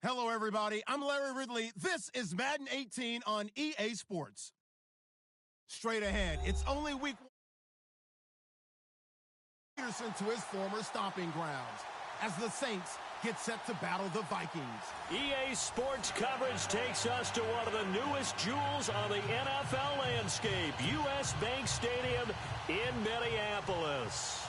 Hello, everybody. I'm Larry Ridley. This is Madden 18 on EA Sports. Straight ahead, it's only week one. Peterson to his former stomping grounds as the Saints get set to battle the Vikings. EA Sports coverage takes us to one of the newest jewels on the NFL landscape, US Bank Stadium in Minneapolis.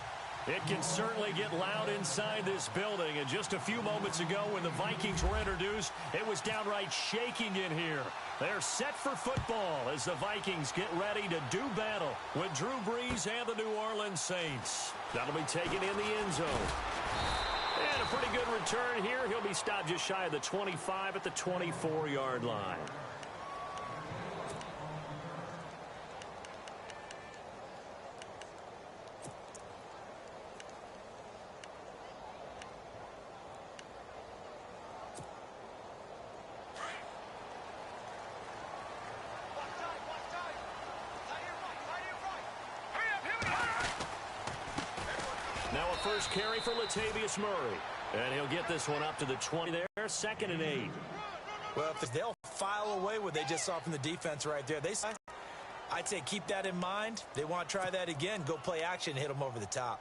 It can certainly get loud inside this building, and just a few moments ago when the Vikings were introduced, it was downright shaking in here. They're set for football as the Vikings get ready to do battle with Drew Brees and the New Orleans Saints. That'll be taken in the end zone. And a pretty good return here. He'll be stopped just shy of the 25 at the 24-yard line. Now a first carry for Latavius Murray. And he'll get this one up to the 20 there, 2nd and 8. Well, if they'll file away what they just saw from the defense right there. I'd say keep that in mind. They want to try that again. Go play action, hit them over the top.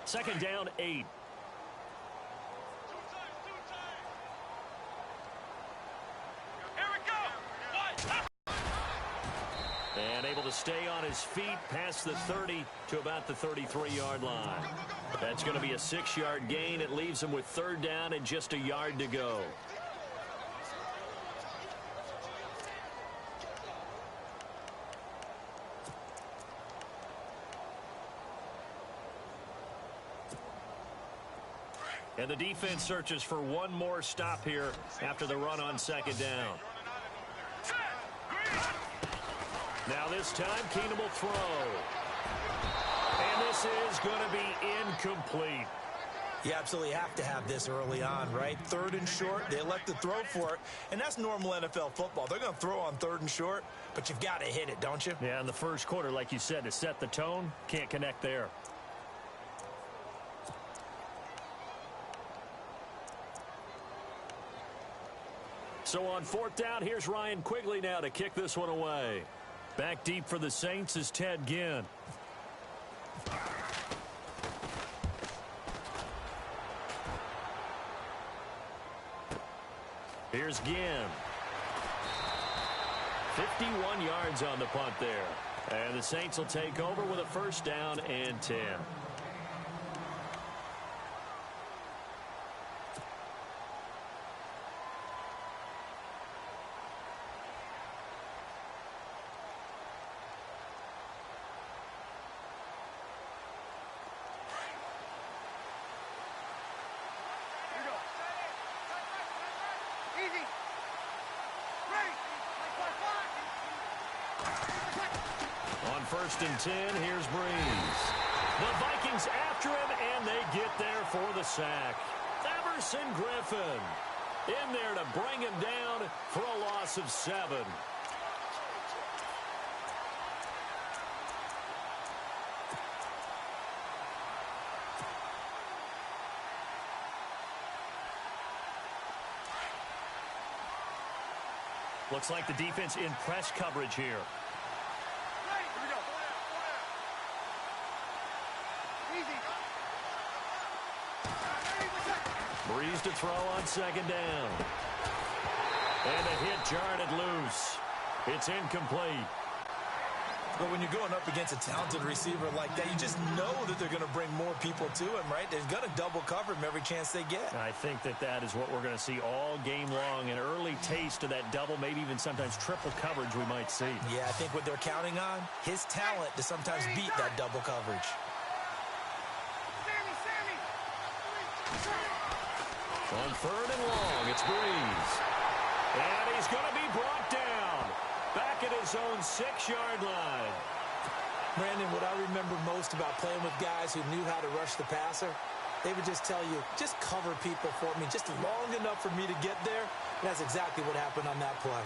Second down, 8. And able to stay on his feet past the 30 to about the 33-yard line. That's going to be a 6-yard gain. It leaves him with 3rd down and just a yard to go. And the defense searches for one more stop here after the run on 2nd down. Now this time, Keenum will throw. And this is going to be incomplete. You absolutely have to have this early on, right? 3rd and short, they elect to throw for it. And that's normal NFL football. They're going to throw on 3rd and short, but you've got to hit it, don't you? Yeah, in the first quarter, like you said, to set the tone, can't connect there. So on 4th down, here's Ryan Quigley now to kick this one away. Back deep for the Saints is Ted Ginn. Here's Ginn. 51 yards on the punt there. And the Saints will take over with a 1st down and 10. On 1st and 10, here's Brees. The Vikings after him, and they get there for the sack. Everson Griffin in there to bring him down for a loss of 7. Looks like the defense in press coverage here. Brees to throw on 2nd down. And a hit jarred it loose. It's incomplete. But when you're going up against a talented receiver like that, you just know that they're going to bring more people to him, right? They're going to double cover him every chance they get. I think that is what we're going to see all game long. An early taste of that double, maybe even sometimes triple coverage we might see. Yeah, I think what they're counting on, his talent to sometimes beat that double coverage. On 3rd and long, it's Brees. And he's going to be brought down. Back at his own 6-yard line. Brandon, what I remember most about playing with guys who knew how to rush the passer, they would just tell you, just cover people for me, just long enough for me to get there. And that's exactly what happened on that play.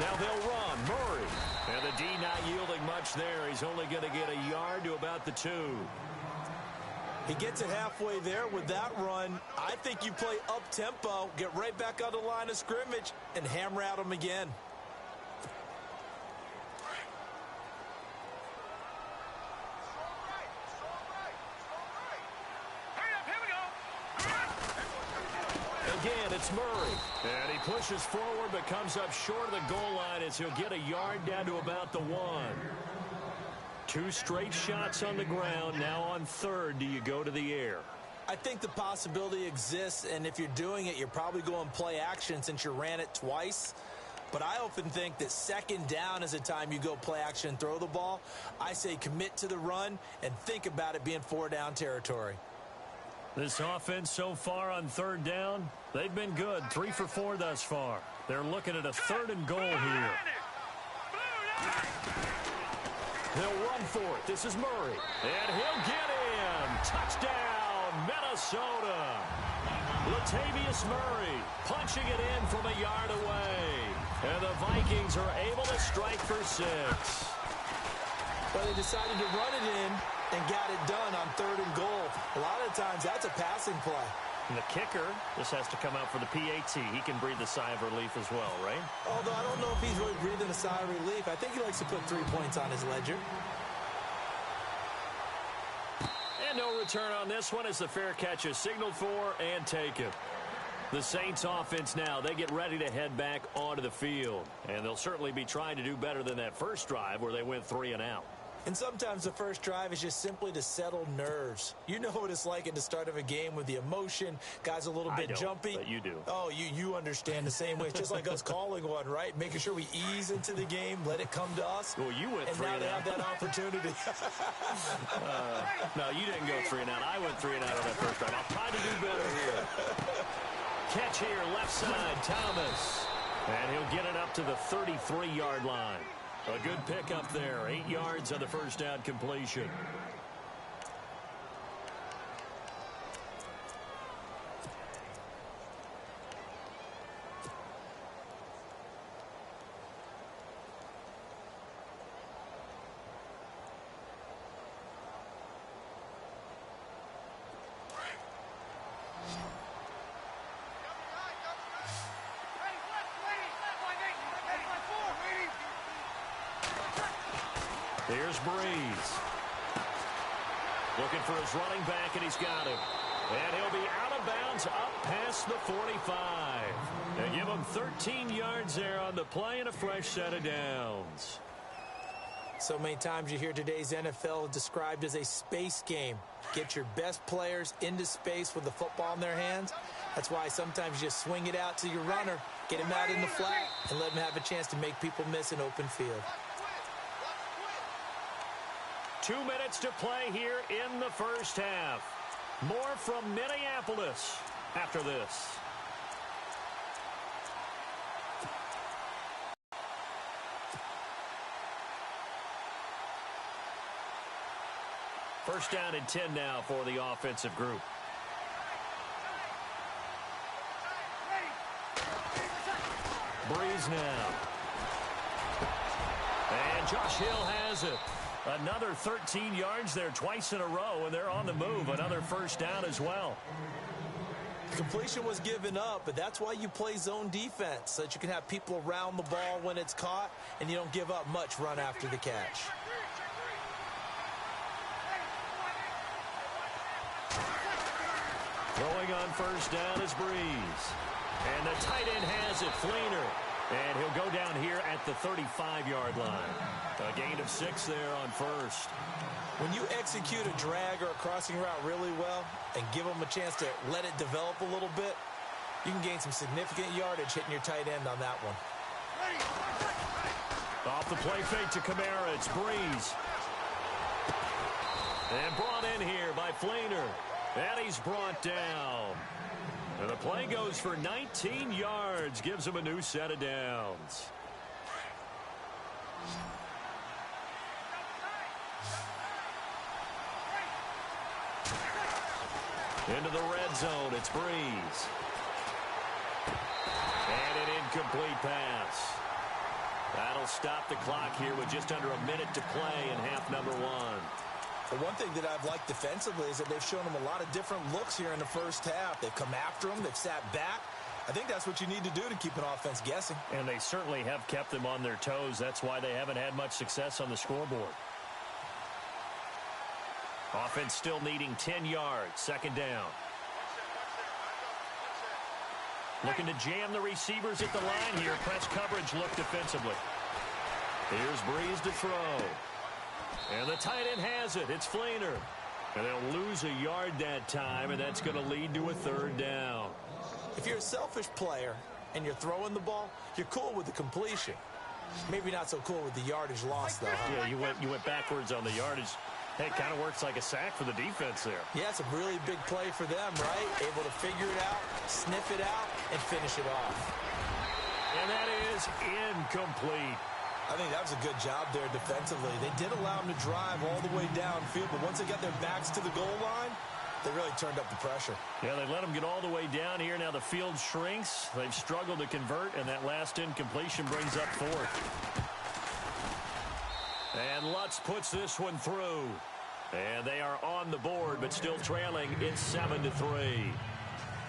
Now they'll run. Murray. And the D not yielding much there. He's only going to get a yard to about the 2. He gets it halfway there with that run. I think you play up-tempo, get right back on the line of scrimmage, and hammer at him again. Again, it's Murray. And he pushes forward but comes up short of the goal line as he'll get a yard down to about the 1. 2 straight shots on the ground. Now on 3rd, do you go to the air? I think the possibility exists, and if you're doing it, you're probably going play action since you ran it twice. But I often think that 2nd down is the time you go play action and throw the ball. I say commit to the run and think about it being 4-down territory. This offense so far on 3rd down, they've been good. 3 for 4 thus far. They're looking at a 3rd and goal here. They'll run for it. This is Murray. And he'll get in. Touchdown, Minnesota. Latavius Murray punching it in from a yard away. And the Vikings are able to strike for 6. Well, they decided to run it in and got it done on 3rd and goal. A lot of times that's a passing play. And the kicker just has to come out for the PAT. He can breathe a sigh of relief as well, right? Although I don't know if he's really breathing a sigh of relief. I think he likes to put 3 points on his ledger. And no return on this one as the fair catch is signaled for and taken. The Saints offense now, they get ready to head back onto the field. And they'll certainly be trying to do better than that first drive where they went 3 and out. And sometimes the first drive is just simply to settle nerves. You know what it's like at the start of a game with the emotion. Guys a little bit jumpy. But you do. Oh, you understand the same way. It's just like us calling one, right? Making sure we ease into the game, let it come to us. Well, you went 3 and out. And now they have that opportunity. No, you didn't go 3 and out. I went 3 and out on that first drive. I'll try to do better here. Catch here, left side, Thomas. And he'll get it up to the 33-yard line. A good pick up there. 8 yards on the first down completion. Here's Breeze. Looking for his running back, and he's got him. And he'll be out of bounds up past the 45. They give him 13 yards there on the play and a fresh set of downs. So many times you hear today's NFL described as a space game. Get your best players into space with the football in their hands. That's why sometimes you just swing it out to your runner, get him out in the flat, and let him have a chance to make people miss an open field. 2 minutes to play here in the first half. More from Minneapolis after this. First down and 10 now for the offensive group. Breeze now. And Josh Hill has it. Another 13 yards there twice in a row, and they're on the move. Another first down as well. Completion was given up, but that's why you play zone defense, so that you can have people around the ball when it's caught, and you don't give up much run after the catch. Throwing on first down is Breeze. And the tight end has it, Fleener. And he'll go down here at the 35-yard line. A gain of 6 there on first. When you execute a drag or a crossing route really well and give them a chance to let it develop a little bit, you can gain some significant yardage hitting your tight end on that one. Off the play fake to Kamara, it's Breeze. And brought in here by Fleener. And he's brought down. And the play goes for 19 yards, gives him a new set of downs. Into the red zone, it's Breeze. And an incomplete pass. That'll stop the clock here with just under a minute to play in half number one. The one thing that I've liked defensively is that they've shown them a lot of different looks here in the first half. They've come after them. They've sat back. I think that's what you need to do to keep an offense guessing. And they certainly have kept them on their toes. That's why they haven't had much success on the scoreboard. Offense still needing 10 yards. Second down. Looking to jam the receivers at the line here. Press coverage look defensively. Here's Breeze to throw. And the tight end has it. It's Flainer. And they'll lose a yard that time, and that's going to lead to a third down. If you're a selfish player and you're throwing the ball, you're cool with the completion. Maybe not so cool with the yardage loss, though, huh? Yeah, you went backwards on the yardage. Hey, it kind of works like a sack for the defense there. Yeah, it's a really big play for them, right? Able to figure it out, sniff it out, and finish it off. And that is incomplete. I think that was a good job there defensively. They did allow them to drive all the way downfield, but once they got their backs to the goal line, they really turned up the pressure. Yeah, they let them get all the way down here. Now the field shrinks. They've struggled to convert, and that last incompletion brings up fourth. And Lutz puts this one through. And they are on the board, but still trailing. It's 7-3.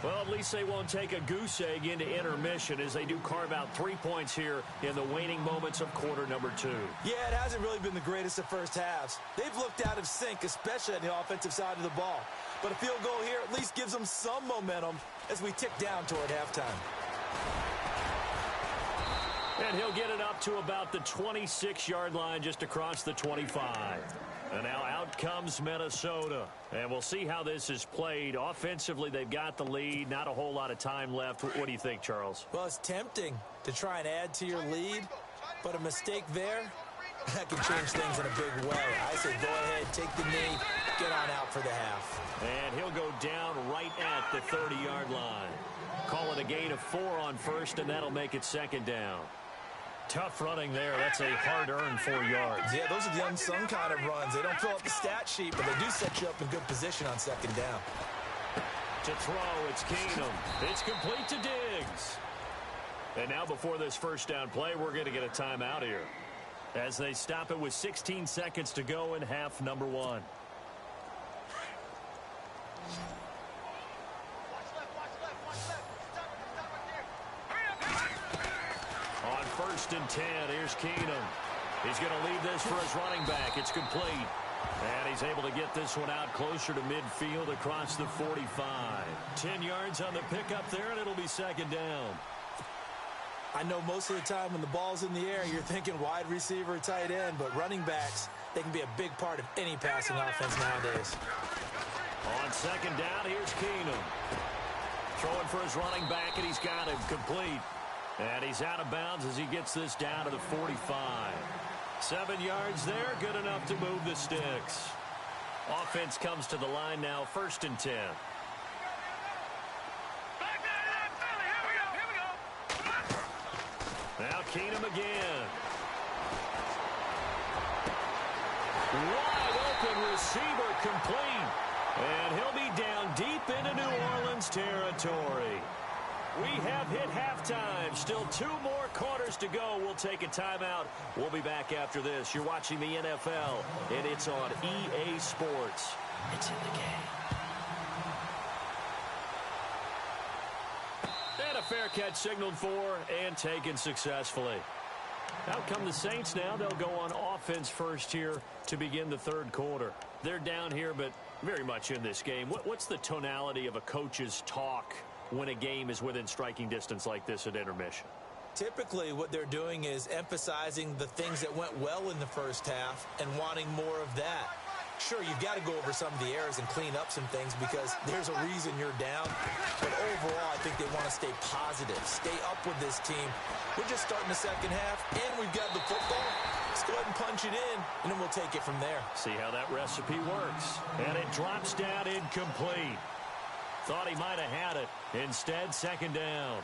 Well, at least they won't take a goose egg into intermission as they do carve out 3 points here in the waning moments of quarter number 2. Yeah, it hasn't really been the greatest of first halves. They've looked out of sync, especially on the offensive side of the ball. But a field goal here at least gives them some momentum as we tick down toward halftime. And he'll get it up to about the 26-yard line just across the 25. And now out comes Minnesota. And we'll see how this is played. Offensively, they've got the lead. Not a whole lot of time left. What do you think, Charles? Well, it's tempting to try and add to your lead. But a mistake there, that can change things in a big way. I say go ahead, take the knee, get on out for the half. And he'll go down right at the 30-yard line. Call it a gain of 4 on first, and that'll make it second down. Tough running there. That's a hard-earned 4 yards. Yeah, those are the unsung kind of runs. They don't fill up the stat sheet, but they do set you up in good position on second down. To throw, it's Keenum. It's complete to Diggs. And now before this first down play, we're going to get a timeout here as they stop it with 16 seconds to go in half number 1. On first and 10, here's Keenum. He's going to leave this for his running back. It's complete. And he's able to get this one out closer to midfield across the 45. 10 yards on the pickup there, and it'll be second down. I know most of the time when the ball's in the air, you're thinking wide receiver, tight end, but running backs, they can be a big part of any passing offense nowadays. On second down, here's Keenum. Throwing for his running back, and he's got him complete. And he's out of bounds as he gets this down to the 45. 7 yards there, good enough to move the sticks. Offense comes to the line now, first and 10. Now Keenum again. Wide open receiver complete. And he'll be down deep into New Orleans territory. We have hit halftime. Still 2 more quarters to go. We'll take a timeout. We'll be back after this. You're watching the NFL, and it's on EA Sports. It's in the game. And a fair catch signaled for and taken successfully. Out come the Saints now. They'll go on offense first here to begin the third quarter. They're down here, but very much in this game. What's the tonality of a coach's talk when a game is within striking distance like this at intermission? Typically, what they're doing is emphasizing the things that went well in the first half and wanting more of that. Sure, you've got to go over some of the errors and clean up some things because there's a reason you're down. But overall, I think they want to stay positive, stay up with this team. We're just starting the second half, and we've got the football. Let's go ahead and punch it in, and then we'll take it from there. See how that recipe works. And it drops down incomplete. Thought he might have had it. Instead, second down.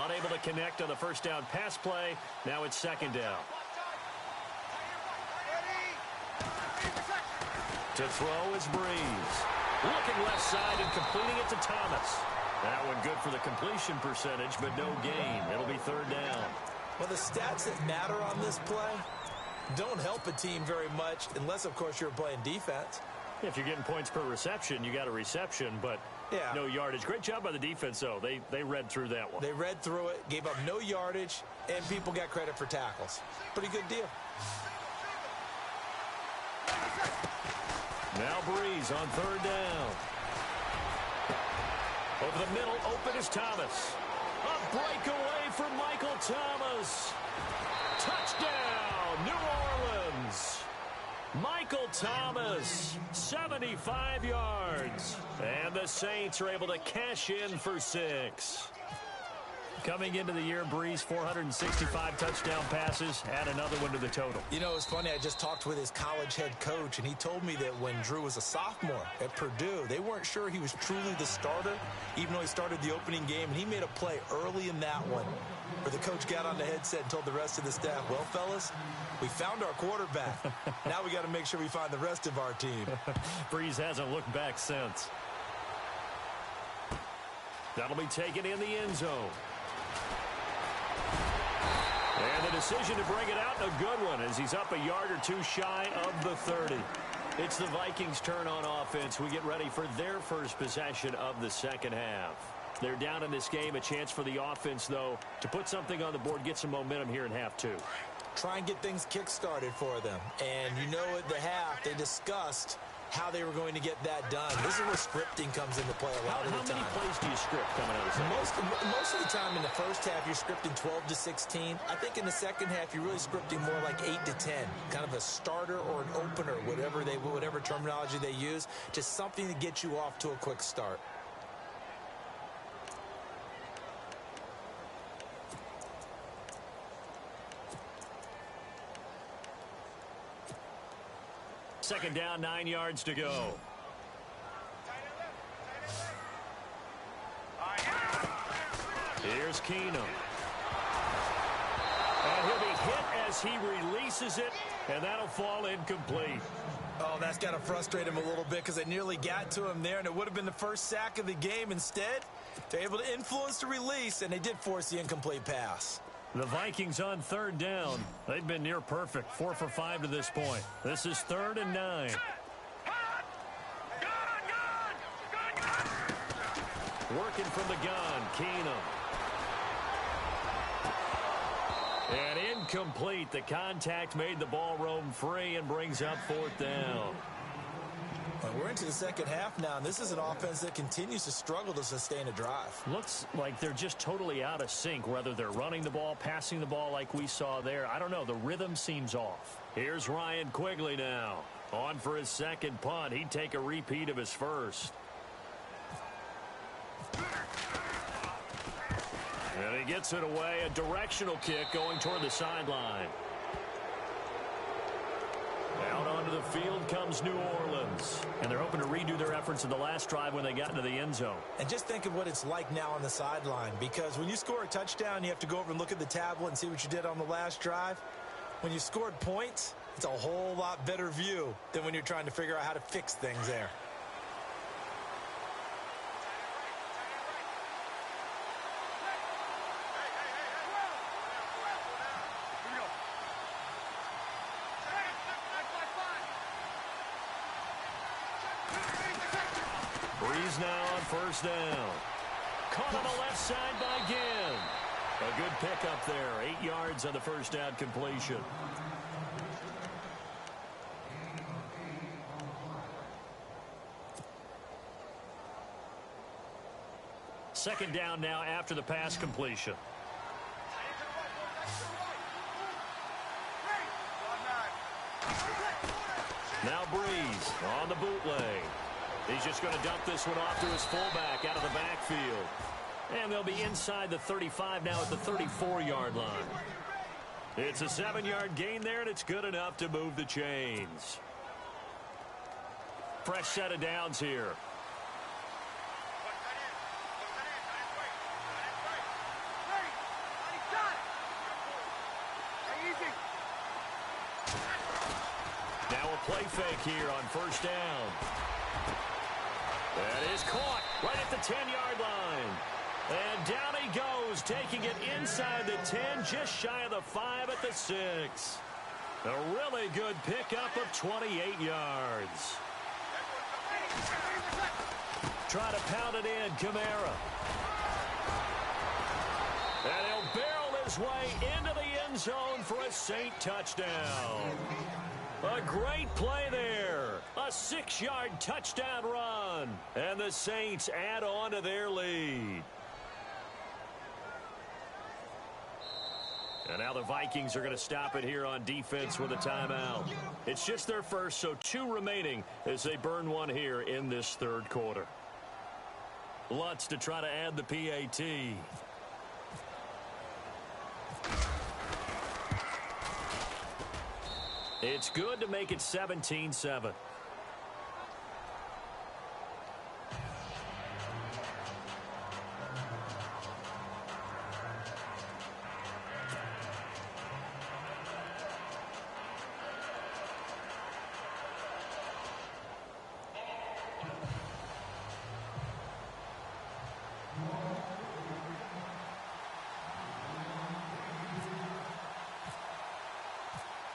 Unable to connect on the first down pass play. Now it's second down. To throw is Breeze. Looking left side and completing it to Thomas. That one good for the completion percentage, but no gain. It'll be third down. Well, the stats that matter on this play don't help a team very much unless, of course, you're playing defense. If you're getting points per reception, you got a reception, but no yardage. Great job by the defense, though. They read through that one. They read through it, gave up no yardage, and people got credit for tackles. Pretty good deal. Now Breeze on third down. Over the middle, open is Thomas. A breakaway for Michael Thomas. Touchdown, New Orleans. Michael Thomas, 75 yards. And the Saints are able to cash in for 6. Coming into the year, Breeze, 465 touchdown passes. Add another one to the total. You know, it's funny. I just talked with his college head coach, and he told me that when Drew was a sophomore at Purdue, they weren't sure he was truly the starter, even though he started the opening game. And he made a play early in that one where the coach got on the headset and told the rest of the staff, well, fellas, we found our quarterback. Now we got to make sure we find the rest of our team. Breeze hasn't looked back since. That'll be taken in the end zone. And the decision to bring it out, a good one, as he's up a yard or two shy of the 30. It's the Vikings' turn on offense. We get ready for their first possession of the second half. They're down in this game. A chance for the offense, though, to put something on the board, get some momentum here in half two. Try and get things kick-started for them. And you know at the half, they discussed how they were going to get that done. This is where scripting comes into play a lot of the time. How many plays do you script coming out of the second? Most of the time in the first half, you're scripting 12 to 16. I think in the second half, you're really scripting more like 8 to 10. Kind of a starter or an opener, whatever terminology they use. Just something to get you off to a quick start. Second down, 9 yards to go. Here's Keenum. And he'll be hit as he releases it, and that'll fall incomplete. Oh, that's got to frustrate him a little bit because they nearly got to him there, and it would have been the first sack of the game. Instead, they're able to influence the release, and they did force the incomplete pass. The Vikings on third down. They've been near perfect, 4 for 5 to this point. This is 3rd and 9. Working from the gun, Keenum. And incomplete. The contact made the ball roam free and brings up 4th down. Well, we're into the second half now, and this is an offense that continues to struggle to sustain a drive. Looks like they're just totally out of sync, whether they're running the ball, passing the ball like we saw there. I don't know. The rhythm seems off. Here's Ryan Quigley now. On for his second punt. He'd take a repeat of his first. And he gets it away. A directional kick going toward the sideline. Out onto the field comes New Orleans. And they're hoping to redo their efforts in the last drive when they got into the end zone. And just think of what it's like now on the sideline. Because when you score a touchdown, you have to go over and look at the tablet and see what you did on the last drive. When you scored points, it's a whole lot better view than when you're trying to figure out how to fix things there. Breeze now on first down. Caught on the left side by Ginn. A good pickup there. 8 yards on the first down completion. Second down now after the pass completion. Now Breeze on the bootleg. He's just going to dump this one off to his fullback out of the backfield. And they'll be inside the 35 now at the 34-yard line. It's a 7-yard gain there, and it's good enough to move the chains. Fresh set of downs here. fake here on first down. That is caught right at the 10-yard line. And down he goes, taking it inside the 10, just shy of the 5 at the 6. A really good pickup of 28 yards. Try to pound it in, Kamara. And he'll barrel his way into the end zone for a Saint touchdown. A great play there. A 6-yard touchdown run. And the Saints add on to their lead. And now the Vikings are going to stop it here on defense with a timeout. It's just their first, so 2 remaining as they burn one here in this third quarter. Lutz to try to add the PAT. It's good to make it 17-7.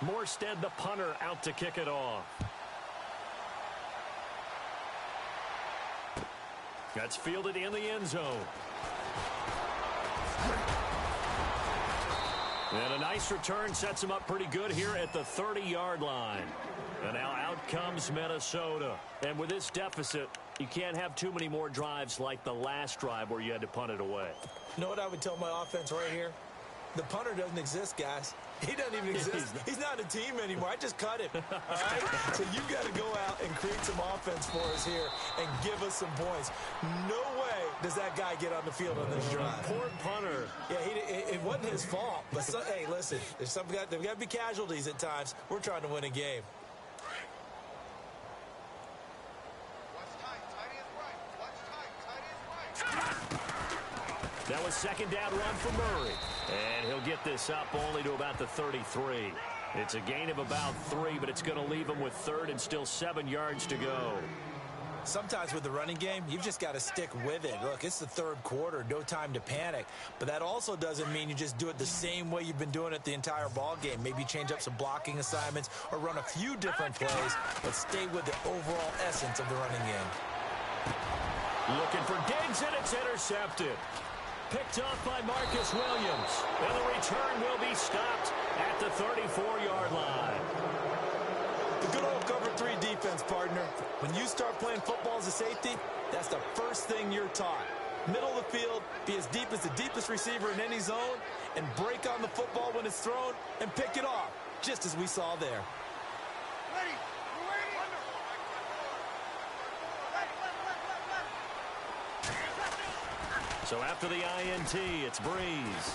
Morstead, the punter, out to kick it off. That's fielded in the end zone. And a nice return sets him up pretty good here at the 30-yard line. And now out comes Minnesota. And with this deficit, you can't have too many more drives like the last drive where you had to punt it away. You know what I would tell my offense right here? The punter doesn't exist, guys. He doesn't even exist. He's not a team anymore. I just cut him. All right? So you've got to go out and create some offense for us here and give us some points. No way does that guy get on the field on this drive. Poor punter. Yeah, it wasn't his fault. But hey, listen, there's got to be casualties at times. We're trying to win a game. That was second down run for Murray. And he'll get this up only to about the 33. It's a gain of about 3, but it's going to leave him with third and still 7 yards to go. Sometimes with the running game, you've just got to stick with it. Look, it's the third quarter, no time to panic. But that also doesn't mean you just do it the same way you've been doing it the entire ball game. Maybe change up some blocking assignments or run a few different plays, but stay with the overall essence of the running game. Looking for Diggs, and it's intercepted. Picked off by Marcus Williams. And the return will be stopped at the 34-yard line. The good old cover 3 defense, partner. When you start playing football as a safety, that's the first thing you're taught. Middle of the field, be as deep as the deepest receiver in any zone, and break on the football when it's thrown and pick it off, just as we saw there. Ready. So after the INT, it's Breeze.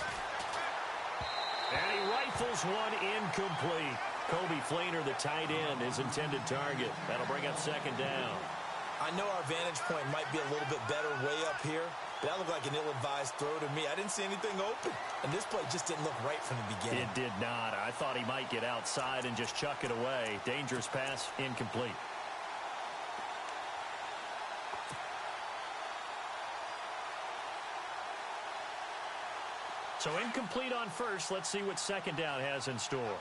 And he rifles one incomplete. Kobe Fleener, the tight end, his intended target. That'll bring up second down. I know our vantage point might be a little bit better way up here, but that looked like an ill-advised throw to me. I didn't see anything open, and this play just didn't look right from the beginning. It did not. I thought he might get outside and just chuck it away. Dangerous pass, incomplete. So incomplete on first. Let's see what second down has in store.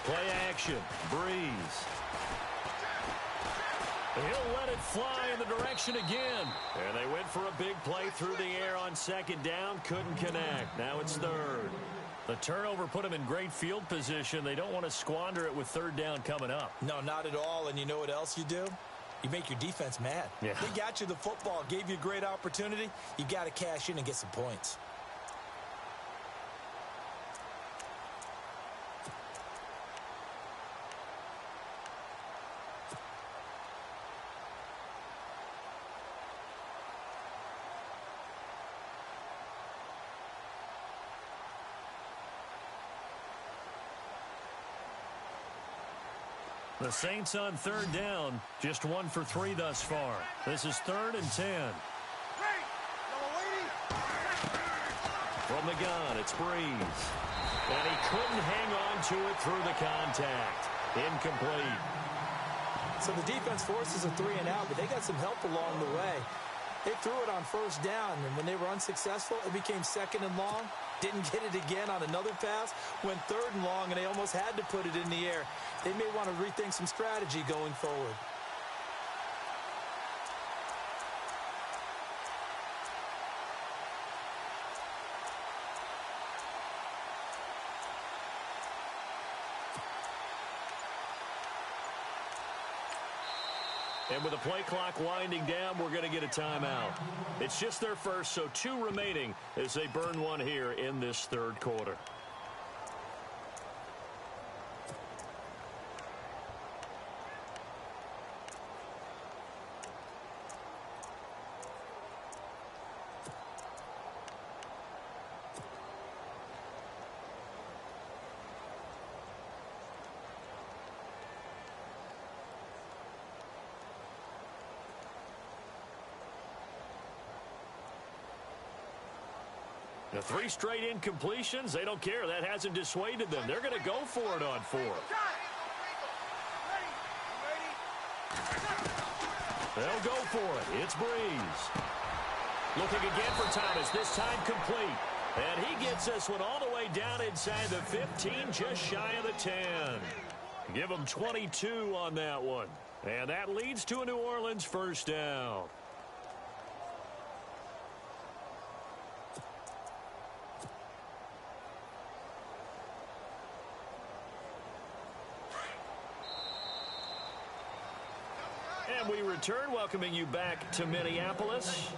Play action. Breeze. He'll let it fly in the direction again. And they went for a big play through the air on second down. Couldn't connect. Now it's third. The turnover put them in great field position. They don't want to squander it with third down coming up. No, not at all. And you know what else you do? You make your defense mad. Yeah. They got you the football, gave you a great opportunity. You got to cash in and get some points. The Saints on third down, just 1 for 3 thus far. This is 3rd and 10. From the gun, it's Breeze. And he couldn't hang on to it through the contact. Incomplete. So the defense forces a 3-and-out, but they got some help along the way. They threw it on first down, and when they were unsuccessful, it became 2nd and long. Didn't get it again on another pass. Went 3rd and long, and they almost had to put it in the air. They may want to rethink some strategy going forward. And with the play clock winding down, we're going to get a timeout. It's just their first, so 2 remaining as they burn one here in this 3rd quarter. The 3 straight incompletions, they don't care. That hasn't dissuaded them. They're going to go for it on 4. They'll go for it. It's Breeze. Looking again for Thomas, this time complete. And he gets this one all the way down inside the 15, just shy of the 10. Give him 22 on that one. And that leads to a New Orleans first down. And we return, welcoming you back to Minneapolis.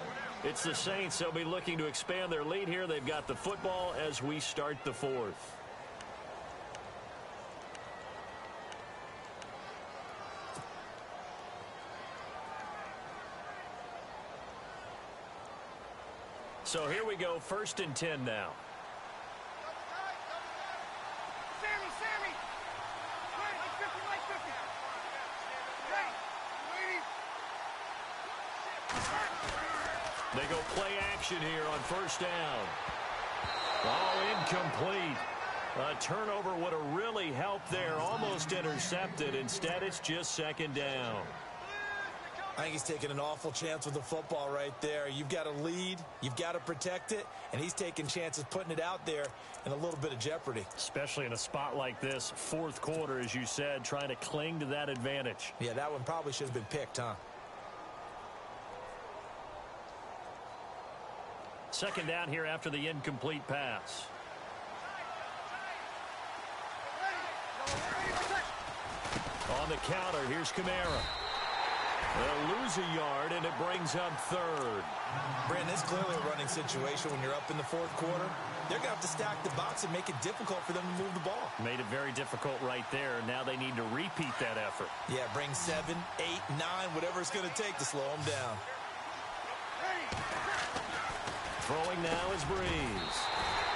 It's the Saints. They'll be looking to expand their lead here. They've got the football as we start the 4th. So here we go, 1st and 10 now. They go play action here on first down. Oh, incomplete. A turnover would have really helped there. Almost intercepted. Instead, it's just 2nd down. I think he's taking an awful chance with the football right there. You've got a lead. You've got to protect it. And he's taking chances putting it out there in a little bit of jeopardy. Especially in a spot like this, 4th quarter, as you said, trying to cling to that advantage. Yeah, that one probably should have been picked, huh? 2nd down here after the incomplete pass. On the counter, here's Kamara. They'll lose a yard, and it brings up 3rd. Brandon, it's clearly a running situation when you're up in the 4th quarter. They're going to have to stack the box and make it difficult for them to move the ball. Made it very difficult right there. Now they need to repeat that effort. Yeah, bring 7, 8, 9, whatever it's going to take to slow them down. Throwing now is Breeze.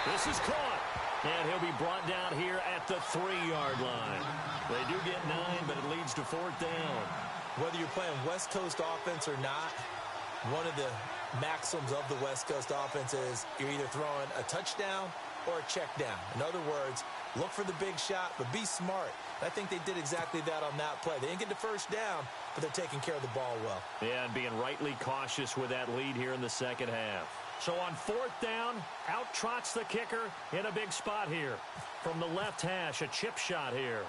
This is caught. And he'll be brought down here at the 3-yard line. They do get 9, but it leads to 4th down. Whether you're playing West Coast offense or not, one of the maxims of the West Coast offense is you're either throwing a touchdown or a check down. In other words, look for the big shot, but be smart. I think they did exactly that on that play. They didn't get the first down, but they're taking care of the ball well. Yeah, and being rightly cautious with that lead here in the 2nd half. So on 4th down, out trots the kicker in a big spot here. From the left hash, a chip shot here.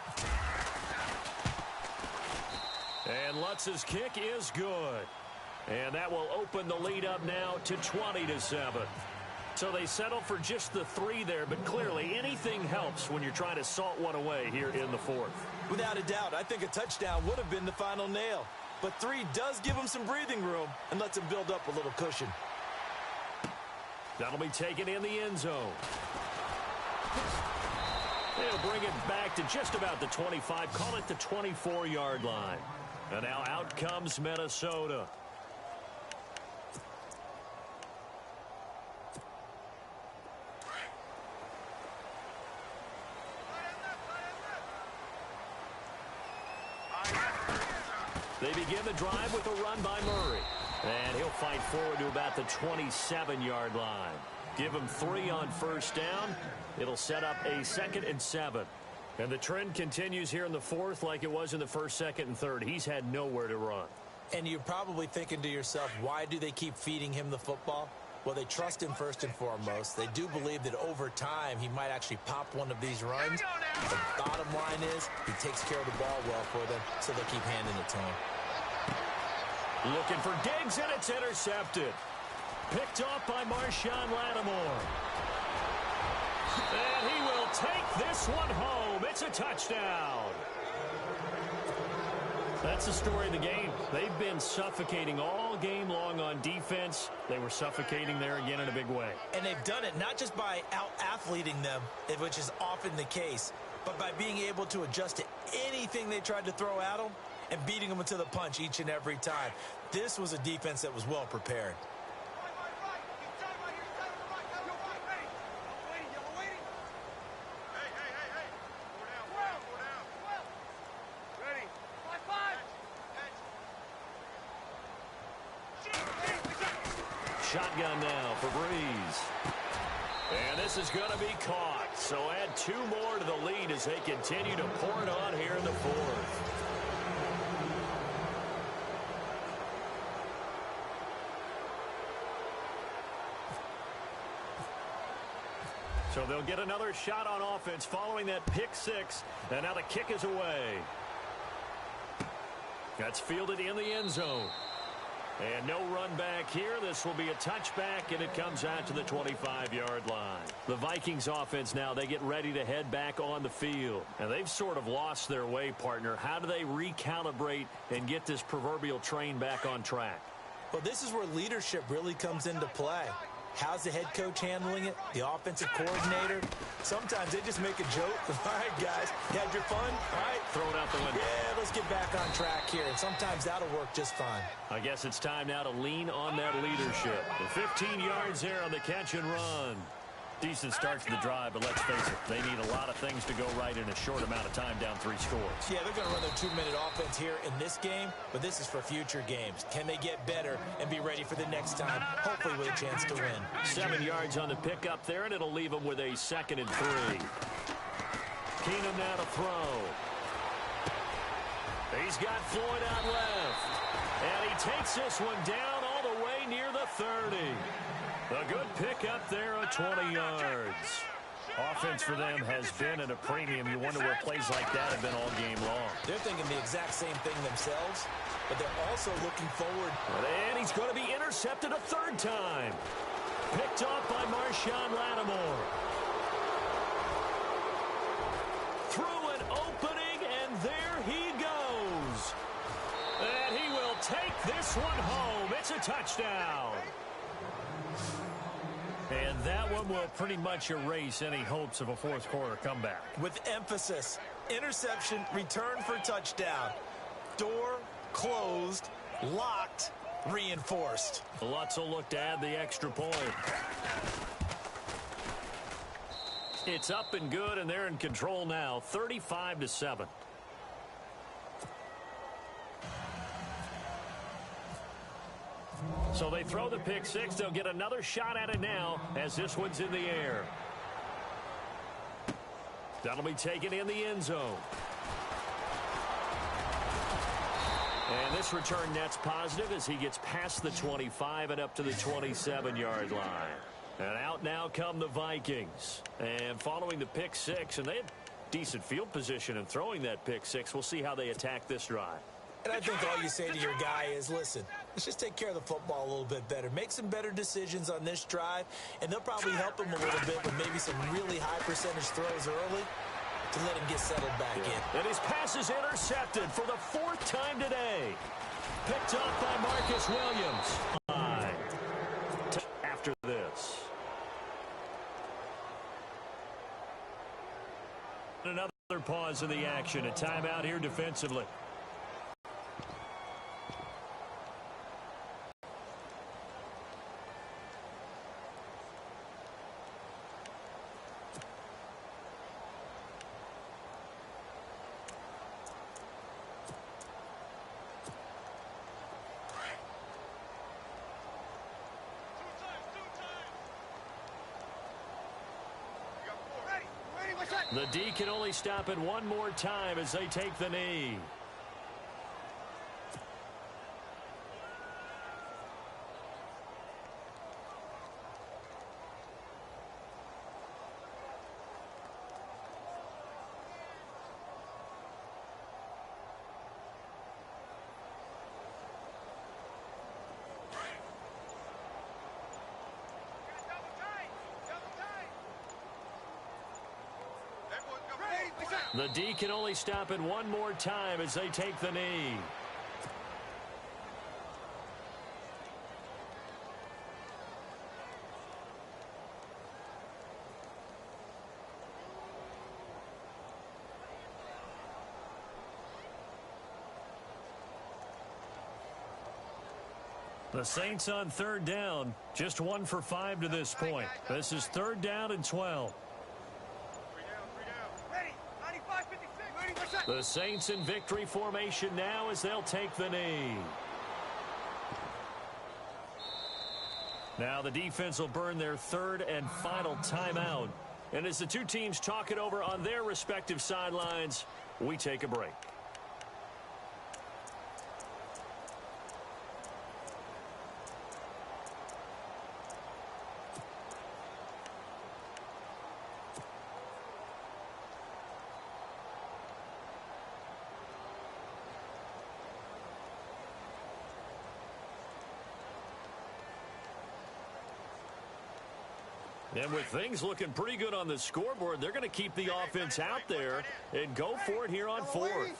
And Lutz's kick is good. And that will open the lead up now to 20-7. So they settle for just the 3 there, but clearly anything helps when you're trying to salt one away here in the 4th. Without a doubt, I think a touchdown would have been the final nail. But 3 does give them some breathing room and lets them build up a little cushion. That'll be taken in the end zone. They'll bring it back to just about the 25, call it the 24-yard line. And now out comes Minnesota. They begin the drive with a run by Murray. And he'll fight forward to about the 27-yard line. Give him 3 on first down. It'll set up a 2nd and 7. And the trend continues here in the 4th like it was in the 1st, 2nd, and 3rd. He's had nowhere to run. And you're probably thinking to yourself, why do they keep feeding him the football? Well, they trust him first and foremost. They do believe that over time he might actually pop one of these runs. The bottom line is he takes care of the ball well for them, so they'll keep handing it to him. Looking for Diggs, and it's intercepted. Picked off by Marshawn Lattimore. And he will take this one home. It's a touchdown. That's the story of the game. They've been suffocating all game long on defense. They were suffocating there again in a big way. And they've done it not just by out-athleting them, which is often the case, but by being able to adjust to anything they tried to throw at them and beating them to the punch each and every time. This was a defense that was well prepared. Shotgun now for Breeze. And this is going to be caught. So add 2 more to the lead as they continue to pour it on here in the 4th. So they'll get another shot on offense following that pick 6. And now the kick is away. That's fielded in the end zone. And no run back here. This will be a touchback, and it comes out to the 25-yard line. The Vikings offense now, they get ready to head back on the field. And they've sort of lost their way, partner. How do they recalibrate and get this proverbial train back on track? Well, this is where leadership really comes into play. How's the head coach handling it? The offensive coordinator? Sometimes they just make a joke. All right, guys, you had your fun? All right. Throw it out the window. Yeah, let's get back on track here. And sometimes that'll work just fine. I guess it's time now to lean on that leadership. The 15 yards there on the catch and run. Decent start to the drive, but let's face it, they need a lot of things to go right in a short amount of time down 3 scores. Yeah, they're going to run their 2-minute offense here in this game, but this is for future games. Can they get better and be ready for the next time, hopefully with a chance to win? 7 yards on the pickup there, and it'll leave them with a 2nd and 3. Keenum now to throw. He's got Floyd out left. And he takes this one down all the way near the 30. A good pickup there at 20 yards. Offense for them has been at a premium. You wonder where plays like that have been all game long. They're thinking the exact same thing themselves, but they're also looking forward. And he's going to be intercepted a 3rd time. Picked off by Marshawn Lattimore. Through an opening, and there he goes. And he will take this one home. It's a touchdown. And that one will pretty much erase any hopes of a 4th quarter comeback. With emphasis, interception, return for touchdown. Door closed, locked, reinforced. Lutz will look to add the extra point. It's up and good, and they're in control now, 35-7. So they throw the pick 6. They'll get another shot at it now as this one's in the air. That'll be taken in the end zone. And this return net's positive as he gets past the 25 and up to the 27-yard line. And out now come the Vikings. And following the pick 6, and they had decent field position in throwing that pick 6. We'll see how they attack this drive. And I think all you say to your guy is, listen, let's just take care of the football a little bit better. Make some better decisions on this drive, and they'll probably help him a little bit with maybe some really high percentage throws early to let him get settled back in. And his pass is intercepted for the 4th time today. Picked off by Marcus Williams. After this. Another pause in the action. A timeout here defensively. The D can only stop it one more time as they take the knee. The D can only stop it one more time as they take the knee. The Saints on third down, just 1 for 5 to this point. This is 3rd down and 12. The Saints in victory formation now as they'll take the knee. Now the defense will burn their 3rd and final timeout. And as the two teams talk it over on their respective sidelines, we take a break. And with things looking pretty good on the scoreboard, they're going to keep the offense out there and go for it here on 4th.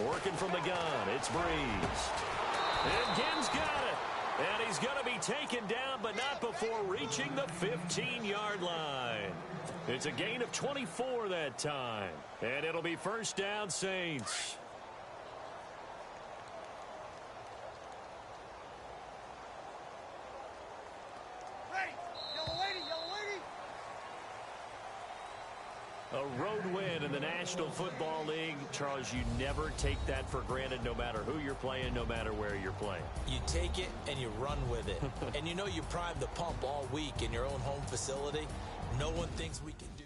Working from the gun, it's Breeze. And Ginn's got it. And he's going to be taken down, but not before reaching the 15-yard line. It's a gain of 24 that time. And it'll be 1st down, Saints. A road win in the National Football League. Charles, you never take that for granted no matter who you're playing, no matter where you're playing. You take it and you run with it. And you know you primed the pump all week in your own home facility. No one thinks we can do